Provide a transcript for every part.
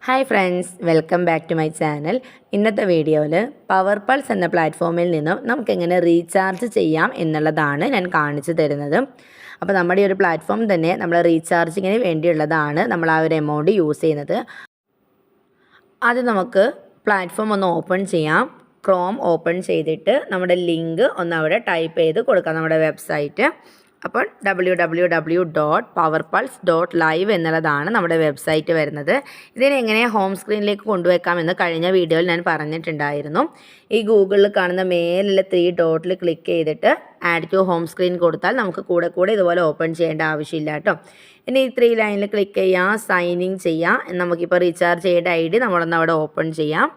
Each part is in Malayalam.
Hi friends, welcome back to my channel. ഇന്നത്തെ വീഡിയോയിൽ പവർ പൾസ് എന്ന പ്ലാറ്റ്ഫോമിൽ നിന്നും നമുക്കെങ്ങനെ റീചാർജ് ചെയ്യാം എന്നുള്ളതാണ് ഞാൻ കാണിച്ചു തരുന്നത്. അപ്പോൾ നമ്മുടെ ഈ ഒരു പ്ലാറ്റ്ഫോം തന്നെ നമ്മൾ റീചാർജിങ്ങിന് വേണ്ടിയുള്ളതാണ്. നമ്മൾ ആ ഒരു എമൗണ്ട് യൂസ് ചെയ്യുന്നത്. ആദ്യം നമുക്ക് പ്ലാറ്റ്ഫോം ഒന്ന് ഓപ്പൺ ചെയ്യാം. ക്രോം ഓപ്പൺ ചെയ്തിട്ട് നമ്മുടെ ലിങ്ക് ഒന്ന് അവിടെ ടൈപ്പ് ചെയ്ത് കൊടുക്കാം, നമ്മുടെ വെബ്സൈറ്റ്. അപ്പോൾ www.powerpulse.live എന്നുള്ളതാണ് നമ്മുടെ വെബ്സൈറ്റ് വരുന്നത്. ഇതിനെ എങ്ങനെ ഹോം സ്ക്രീനിലേക്ക് കൊണ്ടുവയ്ക്കാമെന്ന് കഴിഞ്ഞ വീഡിയോയിൽ ഞാൻ പറഞ്ഞിട്ടുണ്ടായിരുന്നു. ഈ ഗൂഗിളിൽ കാണുന്ന മേലുള്ള 3 ഡോട്ടിൽ ക്ലിക്ക് ചെയ്തിട്ട് ആഡ് ടു ഹോം സ്ക്രീൻ കൊടുത്താൽ നമുക്ക് കൂടെ ഇതുപോലെ ഓപ്പൺ ചെയ്യേണ്ട ആവശ്യമില്ല കേട്ടോ. ഇനി ഈ 3 ലൈനിൽ ക്ലിക്ക് ചെയ്യാം, സൈൻ ഇൻ ചെയ്യാം. നമുക്കിപ്പോൾ റീചാർജ് ചെയ്യേണ്ട ID നമ്മളൊന്ന് അവിടെ ഓപ്പൺ ചെയ്യാം.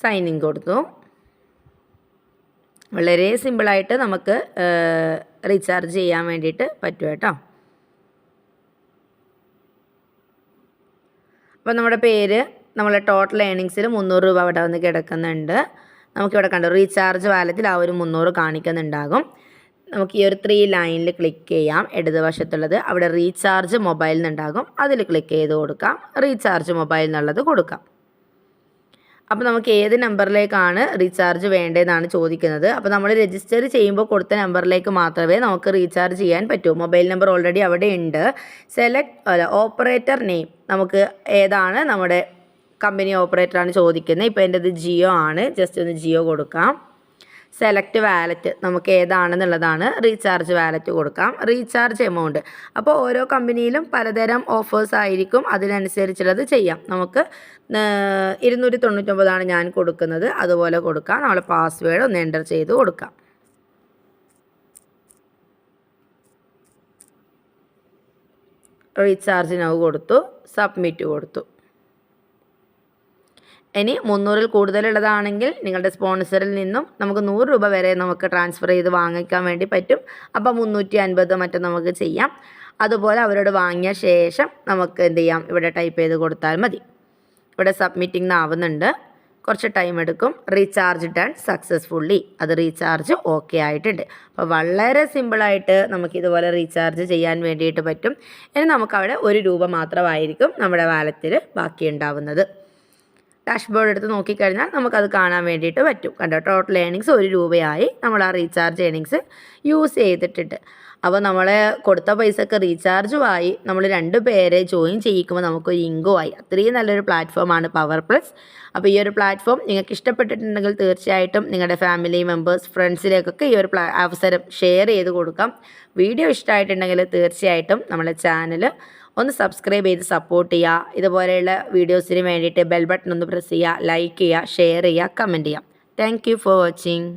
സൈൻ ഇൻ കൊടുത്തു. വളരെ സിമ്പിളായിട്ട് നമുക്ക് റീചാർജ് ചെയ്യാൻ വേണ്ടിയിട്ട് പറ്റും കേട്ടോ. അപ്പോൾ നമ്മുടെ പേര്, നമ്മളെ ടോട്ടൽ ഏണിങ്സിൽ 300 രൂപ അവിടെ വന്ന് കിടക്കുന്നുണ്ട്. നമുക്കിവിടെ കണ്ടു റീചാർജ് വാലറ്റിൽ ആ ഒരു 300 കാണിക്കുന്നുണ്ടാകും. നമുക്ക് ഈ ഒരു 3 ലൈനിൽ ക്ലിക്ക് ചെയ്യാം. ഇടതുവശത്തുള്ളത് അവിടെ റീചാർജ് മൊബൈൽ എന്നുണ്ടാകും. അതിൽ ക്ലിക്ക് ചെയ്ത് കൊടുക്കാം. റീചാർജ് മൊബൈൽ എന്നുള്ളത് കൊടുക്കാം. അപ്പോൾ നമുക്ക് ഏത് നമ്പറിലേക്കാണ് റീചാർജ് വേണ്ടതെന്നാണ് ചോദിക്കുന്നത്. അപ്പോൾ നമ്മൾ രജിസ്റ്റർ ചെയ്യുമ്പോൾ കൊടുത്ത നമ്പറിലേക്ക് മാത്രമേ നമുക്ക് റീചാർജ് ചെയ്യാൻ പറ്റൂ. മൊബൈൽ നമ്പർ ഓൾറെഡി അവിടെ ഉണ്ട്. ഓപ്പറേറ്റർ നെയിം നമുക്ക് ഏതാണ്, നമ്മുടെ കമ്പനി ഓപ്പറേറ്ററാണ് ചോദിക്കുന്നത്. ഇപ്പോൾ എൻ്റെത് ജിയോ ആണ്. ജസ്റ്റ് ഒന്ന് ജിയോ കൊടുക്കാം. സെലക്ട് വാലറ്റ് നമുക്ക് ഏതാണെന്നുള്ളതാണ്. റീചാർജ് വാലറ്റ് കൊടുക്കാം. റീചാർജ് എമൗണ്ട്, അപ്പോൾ ഓരോ കമ്പനിയിലും പലതരം ഓഫേഴ്സ് ആയിരിക്കും, അതിനനുസരിച്ചുള്ളത് ചെയ്യാം. നമുക്ക് 299 ഞാൻ കൊടുക്കുന്നത്. അതുപോലെ കൊടുക്കാം. നമ്മൾ പാസ്വേഡ് ഒന്ന് എൻ്റർ ചെയ്ത് കൊടുക്കാം. റീചാർജ് നൗ കൊടുത്തു. സബ്മിറ്റ് കൊടുത്തു. ഇനി 300-ൽ കൂടുതലുള്ളതാണെങ്കിൽ നിങ്ങളുടെ സ്പോൺസറിൽ നിന്നും നമുക്ക് 100 രൂപ വരെ നമുക്ക് ട്രാൻസ്ഫർ ചെയ്ത് വാങ്ങിക്കാൻ വേണ്ടി പറ്റും. അപ്പോൾ 350 മറ്റും നമുക്ക് ചെയ്യാം. അതുപോലെ അവരോട് വാങ്ങിയ ശേഷം നമുക്ക് എന്ത് ചെയ്യാം, ഇവിടെ ടൈപ്പ് ചെയ്ത് കൊടുത്താൽ മതി. ഇവിടെ സബ്മിറ്റിംഗ് ആവുന്നുണ്ട്, കുറച്ച് ടൈം എടുക്കും. റീചാർജ് ഡൺ സക്സസ്ഫുള്ളി, അത് റീചാർജ് ഓക്കെ ആയിട്ടുണ്ട്. അപ്പോൾ വളരെ സിമ്പിളായിട്ട് നമുക്കിതുപോലെ റീചാർജ് ചെയ്യാൻ വേണ്ടിയിട്ട് പറ്റും. ഇനി നമുക്കവിടെ 1 രൂപ മാത്രമായിരിക്കും നമ്മുടെ വാലറ്റിൽ ബാക്കിയുണ്ടാവുന്നത്. ഡാഷ്ബോർഡ് എടുത്ത് നോക്കിക്കഴിഞ്ഞാൽ നമുക്കത് കാണാൻ വേണ്ടിയിട്ട് പറ്റും. കണ്ടോ, ടോട്ടൽ ഏണിങ്സ് 1 രൂപയായി. നമ്മൾ ആ റീചാർജ് ഏണിങ്സ് യൂസ് ചെയ്തിട്ടുണ്ട്. അപ്പോൾ നമ്മൾ കൊടുത്ത പൈസക്ക് റീചാർജുമായി. നമ്മൾ 2 പേരെ ജോയിൻ ചെയ്യിക്കുമ്പോൾ നമുക്കൊരു ഇൻകവുമായി. അത്രയും നല്ലൊരു പ്ലാറ്റ്ഫോമാണ് പവർ പ്ലസ്. അപ്പോൾ ഈ ഒരു പ്ലാറ്റ്ഫോം നിങ്ങൾക്ക് ഇഷ്ടപ്പെട്ടിട്ടുണ്ടെങ്കിൽ തീർച്ചയായിട്ടും നിങ്ങളുടെ ഫാമിലി മെമ്പേഴ്സ്, ഫ്രണ്ട്സിലേക്കൊക്കെ ഈ ഒരു അവസരം ഷെയർ ചെയ്ത് കൊടുക്കാം. വീഡിയോ ഇഷ്ടമായിട്ടുണ്ടെങ്കിൽ തീർച്ചയായിട്ടും നമ്മുടെ ചാനൽ ഒന്ന് സബ്സ്ക്രൈബ് ചെയ്ത് സപ്പോർട്ട് ചെയ്യുക. ഇതുപോലെയുള്ള വീഡിയോസിന് വേണ്ടിയിട്ട് ബെൽ ബട്ടൺ ഒന്ന് പ്രസ് ചെയ്യുക, ലൈക്ക് ചെയ്യുക, ഷെയർ ചെയ്യുക, കമൻറ്റ് ചെയ്യുക. Thank you for watching.